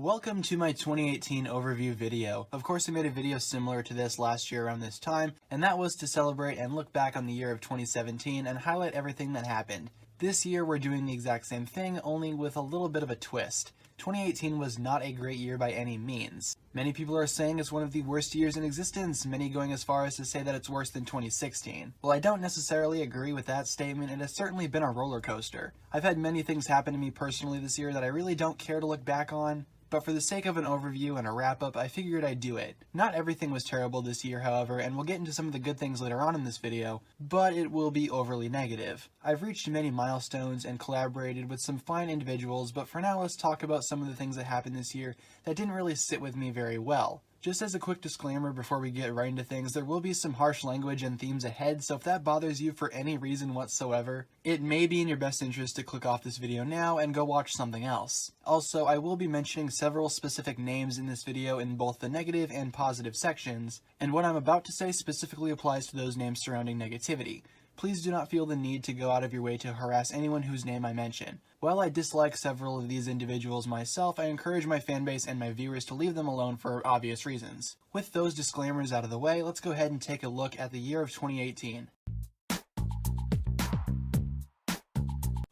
Welcome to my 2018 overview video. Of course, I made a video similar to this last year around this time, and that was to celebrate and look back on the year of 2017 and highlight everything that happened. This year we're doing the exact same thing, only with a little bit of a twist. 2018 was not a great year by any means. Many people are saying it's one of the worst years in existence, many going as far as to say that it's worse than 2016. Well, I don't necessarily agree with that statement. It has certainly been a roller coaster. I've had many things happen to me personally this year that I really don't care to look back on. But for the sake of an overview and a wrap-up, I figured I'd do it. Not everything was terrible this year, however, and we'll get into some of the good things later on in this video, but it will be overly negative. I've reached many milestones and collaborated with some fine individuals, but for now let's talk about some of the things that happened this year that didn't really sit with me very well. Just as a quick disclaimer before we get right into things, there will be some harsh language and themes ahead, so if that bothers you for any reason whatsoever, it may be in your best interest to click off this video now and go watch something else. Also, I will be mentioning several specific names in this video in both the negative and positive sections, and what I'm about to say specifically applies to those names surrounding negativity. Please do not feel the need to go out of your way to harass anyone whose name I mention. While I dislike several of these individuals myself, I encourage my fanbase and my viewers to leave them alone for obvious reasons. With those disclaimers out of the way, let's go ahead and take a look at the year of 2018.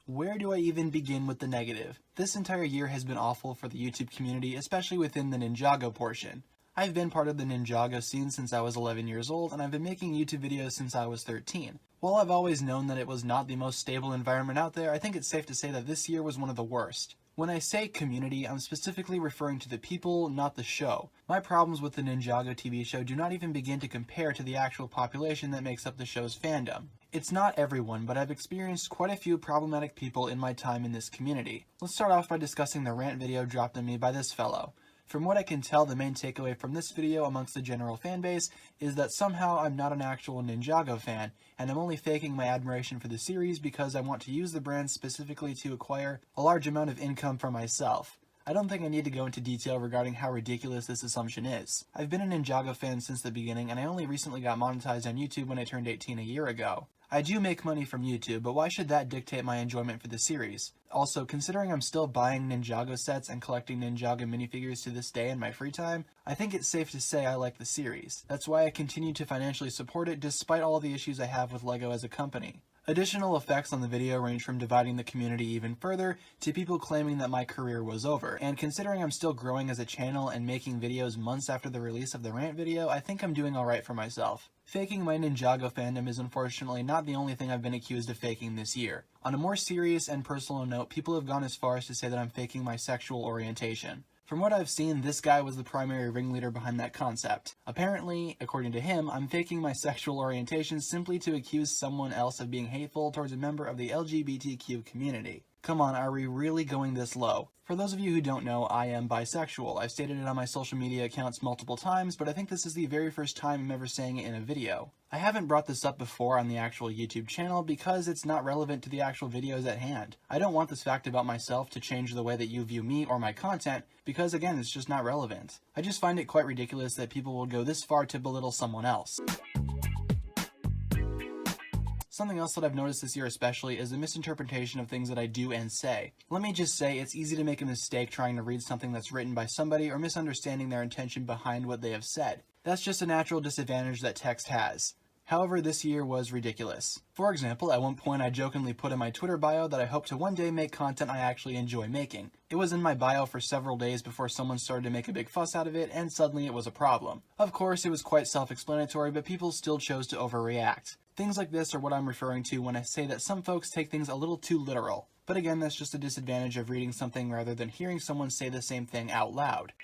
Where do I even begin with the negative? This entire year has been awful for the YouTube community, especially within the Ninjago portion. I've been part of the Ninjago scene since I was 11 years old, and I've been making YouTube videos since I was 13. While I've always known that it was not the most stable environment out there, I think it's safe to say that this year was one of the worst. When I say community, I'm specifically referring to the people, not the show. My problems with the Ninjago TV show do not even begin to compare to the actual population that makes up the show's fandom. It's not everyone, but I've experienced quite a few problematic people in my time in this community. Let's start off by discussing the rant video dropped on me by this fellow. From what I can tell, the main takeaway from this video amongst the general fanbase is that somehow I'm not an actual Ninjago fan, and I'm only faking my admiration for the series because I want to use the brand specifically to acquire a large amount of income for myself. I don't think I need to go into detail regarding how ridiculous this assumption is. I've been a Ninjago fan since the beginning, and I only recently got monetized on YouTube when I turned 18 a year ago. I do make money from YouTube, but why should that dictate my enjoyment for the series? Also, considering I'm still buying Ninjago sets and collecting Ninjago minifigures to this day in my free time, I think it's safe to say I like the series. That's why I continue to financially support it despite all the issues I have with LEGO as a company. Additional effects on the video range from dividing the community even further to people claiming that my career was over. And considering I'm still growing as a channel and making videos months after the release of the rant video, I think I'm doing alright for myself. Faking my Ninjago fandom is unfortunately not the only thing I've been accused of faking this year. On a more serious and personal note, people have gone as far as to say that I'm faking my sexual orientation. From what I've seen, this guy was the primary ringleader behind that concept. Apparently, according to him, I'm faking my sexual orientation simply to accuse someone else of being hateful towards a member of the LGBTQ community. Come on, are we really going this low? For those of you who don't know, I am bisexual. I've stated it on my social media accounts multiple times, but I think this is the very first time I'm ever saying it in a video. I haven't brought this up before on the actual YouTube channel because it's not relevant to the actual videos at hand. I don't want this fact about myself to change the way that you view me or my content because, again, it's just not relevant. I just find it quite ridiculous that people will go this far to belittle someone else. Something else that I've noticed this year especially is the misinterpretation of things that I do and say. Let me just say, it's easy to make a mistake trying to read something that's written by somebody or misunderstanding their intention behind what they have said. That's just a natural disadvantage that text has. However, this year was ridiculous. For example, at one point I jokingly put in my Twitter bio that I hope to one day make content I actually enjoy making. It was in my bio for several days before someone started to make a big fuss out of it, and suddenly it was a problem. Of course, it was quite self-explanatory, but people still chose to overreact. Things like this are what I'm referring to when I say that some folks take things a little too literal. But again, that's just a disadvantage of reading something rather than hearing someone say the same thing out loud.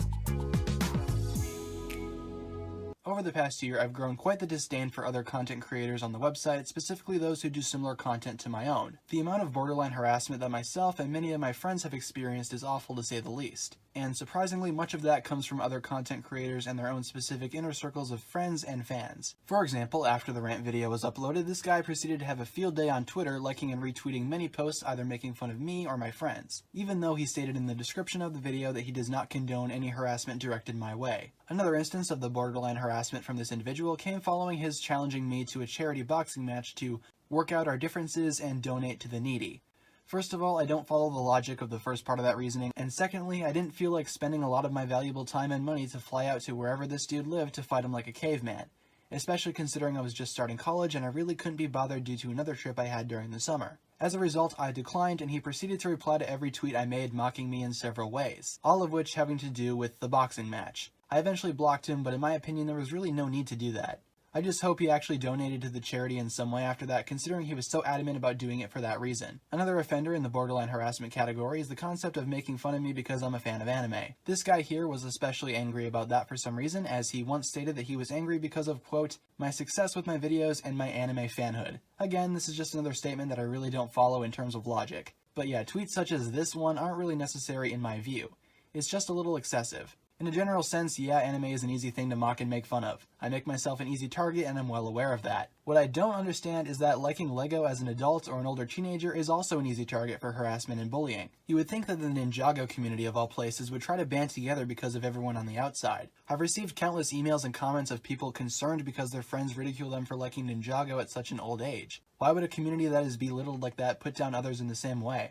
Over the past year, I've grown quite the disdain for other content creators on the website, specifically those who do similar content to my own. The amount of borderline harassment that myself and many of my friends have experienced is awful to say the least. And surprisingly, much of that comes from other content creators and their own specific inner circles of friends and fans. For example, after the rant video was uploaded, this guy proceeded to have a field day on Twitter, liking and retweeting many posts either making fun of me or my friends, even though he stated in the description of the video that he does not condone any harassment directed my way. Another instance of the borderline harassment from this individual came following his challenging me to a charity boxing match to work out our differences and donate to the needy. First of all, I don't follow the logic of the first part of that reasoning, and secondly, I didn't feel like spending a lot of my valuable time and money to fly out to wherever this dude lived to fight him like a caveman, especially considering I was just starting college and I really couldn't be bothered due to another trip I had during the summer. As a result, I declined, and he proceeded to reply to every tweet I made mocking me in several ways, all of which having to do with the boxing match. I eventually blocked him, but in my opinion there was really no need to do that. I just hope he actually donated to the charity in some way after that, considering he was so adamant about doing it for that reason. Another offender in the borderline harassment category is the concept of making fun of me because I'm a fan of anime. This guy here was especially angry about that for some reason, as he once stated that he was angry because of, quote, my success with my videos and my anime fanhood. Again, this is just another statement that I really don't follow in terms of logic. But yeah, tweets such as this one aren't really necessary in my view. It's just a little excessive. In a general sense, yeah, anime is an easy thing to mock and make fun of. I make myself an easy target and I'm well aware of that. What I don't understand is that liking Lego as an adult or an older teenager is also an easy target for harassment and bullying. You would think that the Ninjago community of all places would try to band together because of everyone on the outside. I've received countless emails and comments of people concerned because their friends ridicule them for liking Ninjago at such an old age. Why would a community that is belittled like that put down others in the same way?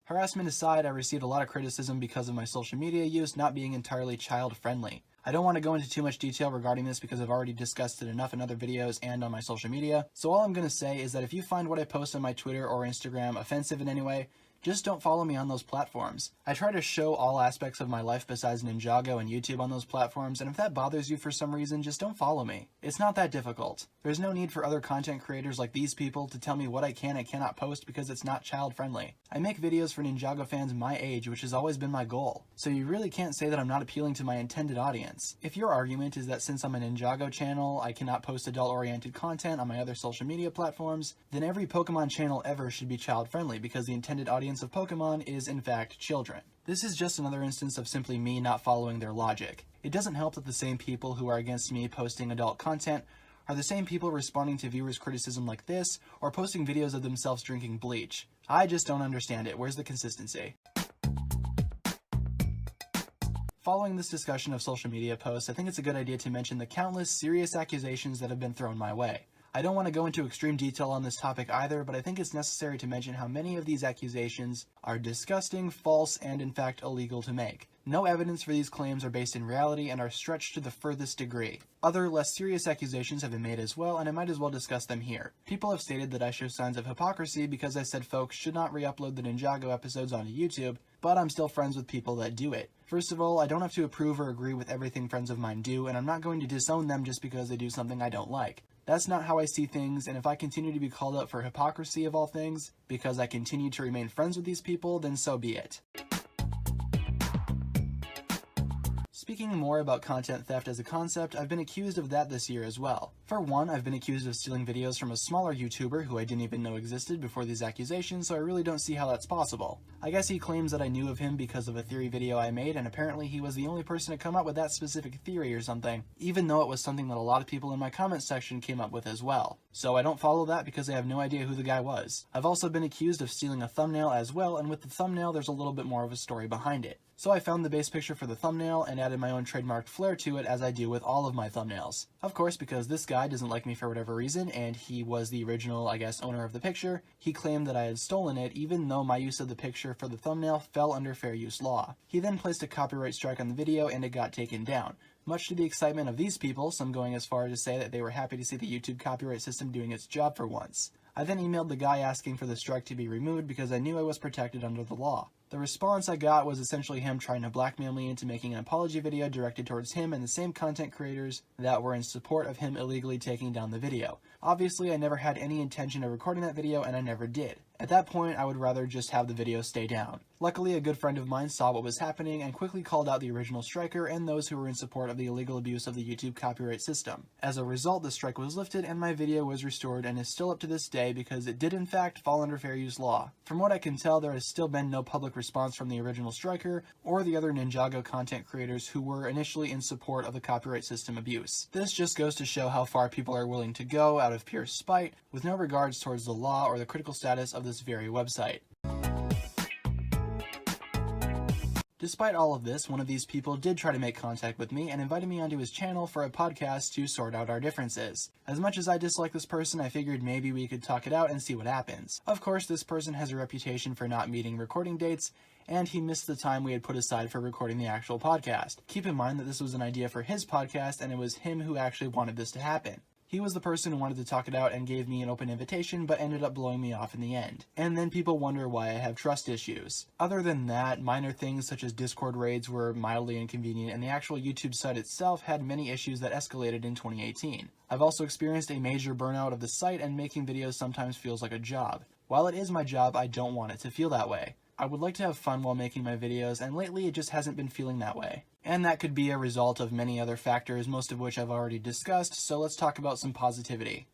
Harassment aside, I received a lot of criticism because of my social media use not being entirely child-friendly. I don't want to go into too much detail regarding this because I've already discussed it enough in other videos and on my social media, so all I'm going to say is that if you find what I post on my Twitter or Instagram offensive in any way, just don't follow me on those platforms. I try to show all aspects of my life besides Ninjago and YouTube on those platforms, and if that bothers you for some reason, just don't follow me. It's not that difficult. There's no need for other content creators like these people to tell me what I can and cannot post because it's not child-friendly. I make videos for Ninjago fans my age, which has always been my goal, so you really can't say that I'm not appealing to my intended audience. If your argument is that since I'm a Ninjago channel, I cannot post adult-oriented content on my other social media platforms, then every Pokemon channel ever should be child-friendly because the intended audience of Pokemon is in fact children. This is just another instance of simply me not following their logic. It doesn't help that the same people who are against me posting adult content are the same people responding to viewers' criticism like this, or posting videos of themselves drinking bleach. I just don't understand it. Where's the consistency? Following this discussion of social media posts, I think it's a good idea to mention the countless serious accusations that have been thrown my way. I don't want to go into extreme detail on this topic either, but I think it's necessary to mention how many of these accusations are disgusting, false, and in fact illegal to make. No evidence for these claims are based in reality and are stretched to the furthest degree. Other, less serious accusations have been made as well, and I might as well discuss them here. People have stated that I show signs of hypocrisy because I said folks should not re-upload the Ninjago episodes onto YouTube, but I'm still friends with people that do it. First of all, I don't have to approve or agree with everything friends of mine do, and I'm not going to disown them just because they do something I don't like. That's not how I see things, and if I continue to be called out for hypocrisy of all things, because I continue to remain friends with these people, then so be it. Speaking more about content theft as a concept, I've been accused of that this year as well. For one, I've been accused of stealing videos from a smaller YouTuber who I didn't even know existed before these accusations, so I really don't see how that's possible. I guess he claims that I knew of him because of a theory video I made, and apparently he was the only person to come up with that specific theory or something, even though it was something that a lot of people in my comment section came up with as well. So I don't follow that because I have no idea who the guy was. I've also been accused of stealing a thumbnail as well, and with the thumbnail there's a little bit more of a story behind it. So I found the base picture for the thumbnail and added my own trademarked flair to it, as I do with all of my thumbnails. Of course, because this guy doesn't like me for whatever reason, and he was the original, I guess, owner of the picture, he claimed that I had stolen it even though my use of the picture for the thumbnail fell under fair use law. He then placed a copyright strike on the video and it got taken down. Much to the excitement of these people, some going as far as to say that they were happy to see the YouTube copyright system doing its job for once. I then emailed the guy asking for the strike to be removed because I knew I was protected under the law. The response I got was essentially him trying to blackmail me into making an apology video directed towards him and the same content creators that were in support of him illegally taking down the video. Obviously, I never had any intention of recording that video, and I never did. At that point, I would rather just have the video stay down. Luckily, a good friend of mine saw what was happening and quickly called out the original striker and those who were in support of the illegal abuse of the YouTube copyright system. As a result, the strike was lifted and my video was restored and is still up to this day because it did in fact fall under fair use law. From what I can tell, there has still been no public response from the original striker or the other Ninjago content creators who were initially in support of the copyright system abuse. This just goes to show how far people are willing to go out of pure spite, with no regards towards the law or the critical status of this very website. Despite all of this, one of these people did try to make contact with me and invited me onto his channel for a podcast to sort out our differences. As much as I dislike this person, I figured maybe we could talk it out and see what happens. Of course, this person has a reputation for not meeting recording dates, and he missed the time we had put aside for recording the actual podcast. Keep in mind that this was an idea for his podcast, and it was him who actually wanted this to happen. He was the person who wanted to talk it out and gave me an open invitation, but ended up blowing me off in the end. And then people wonder why I have trust issues. Other than that, minor things such as Discord raids were mildly inconvenient, and the actual YouTube site itself had many issues that escalated in 2018. I've also experienced a major burnout of the site, and making videos sometimes feels like a job. While it is my job, I don't want it to feel that way. I would like to have fun while making my videos, and lately it just hasn't been feeling that way. And that could be a result of many other factors, most of which I've already discussed, so let's talk about some positivity.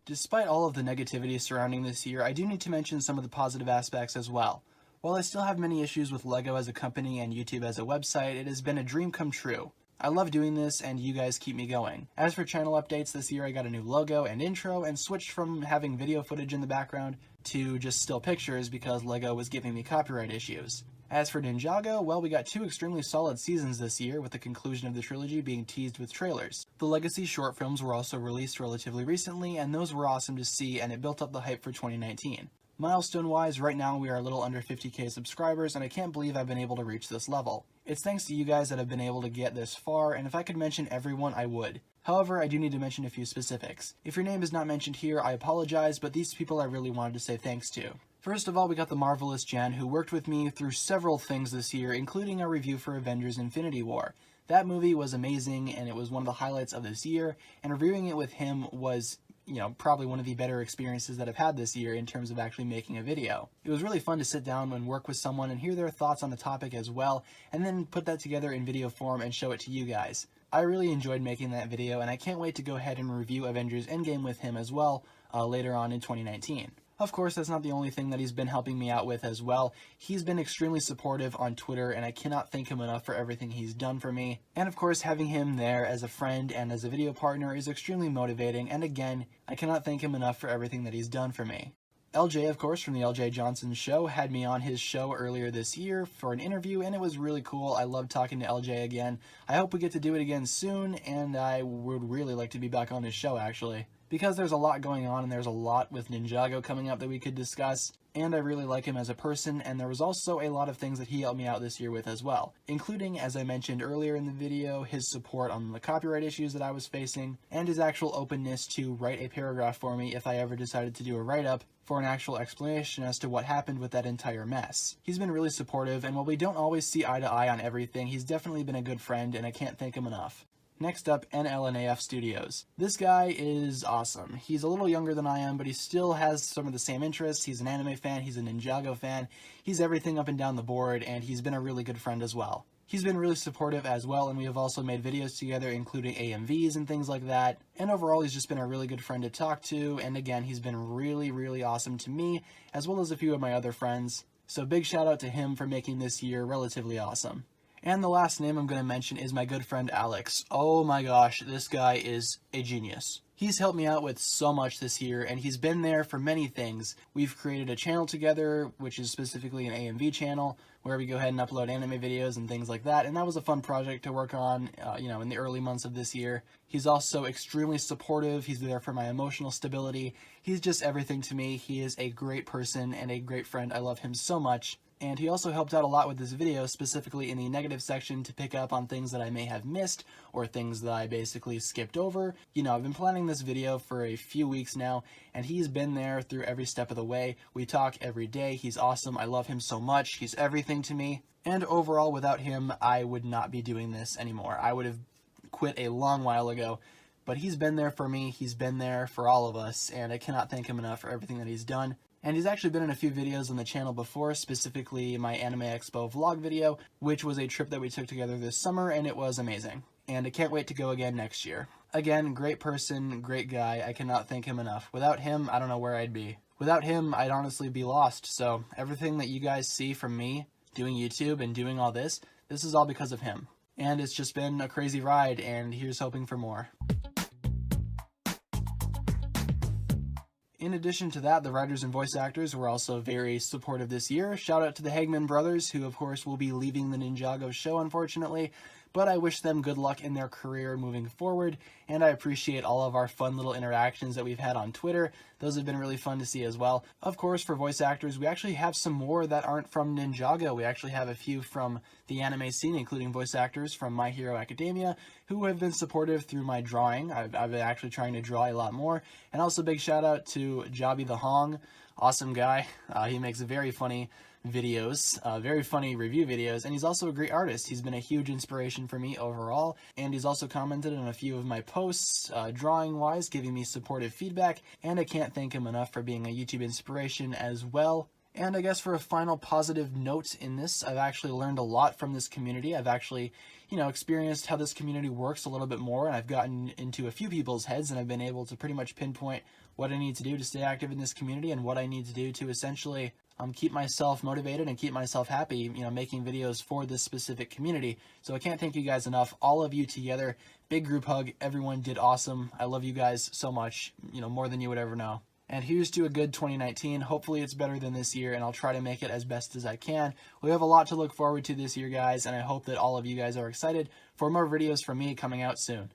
Despite all of the negativity surrounding this year, I do need to mention some of the positive aspects as well. While I still have many issues with LEGO as a company and YouTube as a website, it has been a dream come true. I love doing this, and you guys keep me going. As for channel updates, this year I got a new logo and intro, and switched from having video footage in the background to just still pictures because LEGO was giving me copyright issues. As for Ninjago, well, we got 2 extremely solid seasons this year, with the conclusion of the trilogy being teased with trailers. The Legacy short films were also released relatively recently, and those were awesome to see, and it built up the hype for 2019. Milestone-wise, right now we are a little under 50k subscribers, and I can't believe I've been able to reach this level. It's thanks to you guys that I've been able to get this far, and if I could mention everyone, I would. However, I do need to mention a few specifics. If your name is not mentioned here, I apologize, but these people I really wanted to say thanks to. First of all, we got the marvelous Jen, who worked with me through several things this year, including our review for Avengers Infinity War. That movie was amazing, and it was one of the highlights of this year, and reviewing it with him was, probably one of the better experiences that I've had this year in terms of actually making a video. It was really fun to sit down and work with someone and hear their thoughts on the topic as well, and then put that together in video form and show it to you guys. I really enjoyed making that video, and I can't wait to go ahead and review Avengers Endgame with him as well later on in 2019. Of course, that's not the only thing that he's been helping me out with as well. He's been extremely supportive on Twitter, and I cannot thank him enough for everything he's done for me. And of course, having him there as a friend and as a video partner is extremely motivating, and again, I cannot thank him enough for everything that he's done for me. LJ, of course, from the LJ Johnson Show, had me on his show earlier this year for an interview, and it was really cool. I loved talking to LJ again. I hope we get to do it again soon, and I would really like to be back on his show, actually. Because there's a lot going on, and there's a lot with Ninjago coming up that we could discuss, and I really like him as a person, and there was also a lot of things that he helped me out this year with as well, including, as I mentioned earlier in the video, his support on the copyright issues that I was facing, and his actual openness to write a paragraph for me if I ever decided to do a write-up for an actual explanation as to what happened with that entire mess. He's been really supportive, and while we don't always see eye to eye on everything, he's definitely been a good friend, and I can't thank him enough. Next up, NLNAF Studios. This guy is awesome. He's a little younger than I am, but he still has some of the same interests. He's an anime fan, he's a Ninjago fan, he's everything up and down the board, and he's been a really good friend as well. He's been really supportive as well, and we have also made videos together, including AMVs and things like that. And overall, he's just been a really good friend to talk to, and again, he's been really, really awesome to me, as well as a few of my other friends. So big shout out to him for making this year relatively awesome. And the last name I'm going to mention is my good friend Alex. Oh my gosh, this guy is a genius. He's helped me out with so much this year, and he's been there for many things. We've created a channel together, which is specifically an AMV channel, where we go ahead and upload anime videos and things like that, and that was a fun project to work on, in the early months of this year. He's also extremely supportive. He's there for my emotional stability. He's just everything to me. He is a great person and a great friend. I love him so much. And he also helped out a lot with this video, specifically in the negative section, to pick up on things that I may have missed, or things that I basically skipped over. I've been planning this video for a few weeks now, and he's been there through every step of the way. We talk every day. He's awesome. I love him so much. He's everything to me. And overall, without him, I would not be doing this anymore. I would have quit a long while ago. But he's been there for me. He's been there for all of us, and I cannot thank him enough for everything that he's done. And he's actually been in a few videos on the channel before, specifically my Anime Expo vlog video, which was a trip that we took together this summer, and it was amazing. And I can't wait to go again next year. Again, great person, great guy. I cannot thank him enough. Without him, I don't know where I'd be. Without him, I'd honestly be lost. So everything that you guys see from me doing YouTube and doing all this is all because of him. And it's just been a crazy ride, and here's hoping for more. In addition to that, the writers and voice actors were also very supportive this year. Shout out to the Hagman brothers, who of course will be leaving the Ninjago show, unfortunately, but I wish them good luck in their career moving forward, and I appreciate all of our fun little interactions that we've had on Twitter. Those have been really fun to see as well. Of course, for voice actors, we actually have some more that aren't from Ninjago. We actually have a few from the anime scene, including voice actors from My Hero Academia, who have been supportive through my drawing. I've been actually trying to draw a lot more. And also big shout out to Jobby the Hong, awesome guy. He makes very funny videos, very funny review videos, and he's also a great artist. He's been a huge inspiration for me overall, and he's also commented on a few of my posts, drawing-wise, giving me supportive feedback, and I can't thank him enough for being a YouTube inspiration as well. And I guess for a final positive note in this, I've actually learned a lot from this community. I've actually, experienced how this community works a little bit more, and I've gotten into a few people's heads, and I've been able to pretty much pinpoint what I need to do to stay active in this community and what I need to do to essentially keep myself motivated and keep myself happy, making videos for this specific community. So I can't thank you guys enough. All of you together, big group hug. Everyone did awesome. I love you guys so much, more than you would ever know. And here's to a good 2019. Hopefully it's better than this year, and I'll try to make it as best as I can. We have a lot to look forward to this year, guys, and I hope that all of you guys are excited for more videos from me coming out soon.